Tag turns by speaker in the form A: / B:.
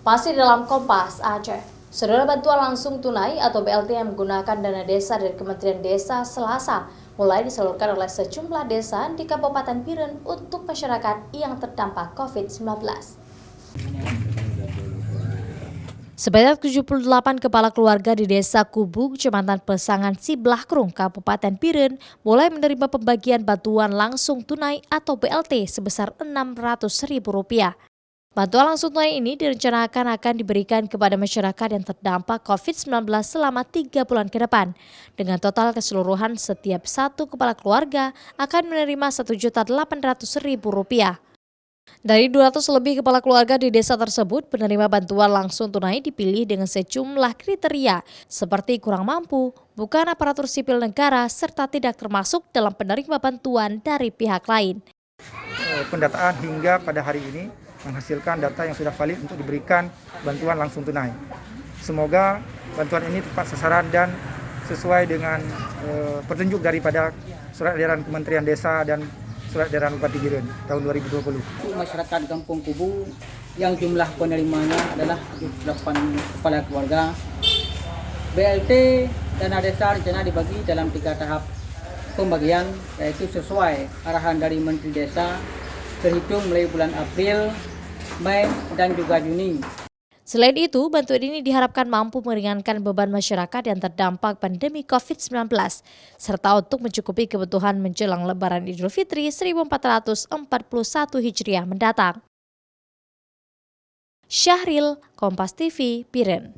A: Masih dalam Kompas Aceh, saudara bantuan langsung tunai atau BLT yang menggunakan dana desa dari Kementerian Desa Selasa mulai disalurkan oleh sejumlah desa di Kabupaten Piren untuk masyarakat yang terdampak COVID-19. Sebanyak 78 kepala keluarga di Desa Kubu, Kecamatan Pesangan Siblahkrung, Kabupaten Piren mulai menerima pembagian bantuan langsung tunai atau BLT sebesar Rp600.000. Bantuan langsung tunai ini direncanakan akan diberikan kepada masyarakat yang terdampak COVID-19 selama 3 bulan ke depan. Dengan total keseluruhan setiap satu kepala keluarga akan menerima Rp1.800.000. Dari 200 lebih kepala keluarga di desa tersebut, penerima bantuan langsung tunai dipilih dengan sejumlah kriteria seperti kurang mampu, bukan aparatur sipil negara, serta tidak termasuk dalam penerima bantuan dari pihak lain.
B: Pendataan hingga pada hari ini menghasilkan data yang sudah valid untuk diberikan bantuan langsung tunai. Semoga bantuan ini tepat sasaran dan sesuai dengan petunjuk daripada Surat Edaran Kementerian Desa dan Surat Edaran Bupati Piren tahun 2020.
C: Masyarakat Kampung Kubu yang jumlah penerimanya adalah 8 kepala keluarga. BLT dana desa rencana dibagi dalam 3 tahap pembagian, yaitu sesuai arahan dari Menteri Desa terhitung mulai bulan April, Mei, dan juga Juni.
A: Selain itu, bantuan ini diharapkan mampu meringankan beban masyarakat yang terdampak pandemi COVID-19, serta untuk mencukupi kebutuhan menjelang Lebaran Idul Fitri 1441 Hijriah mendatang. Syahril, Kompas TV, Piren.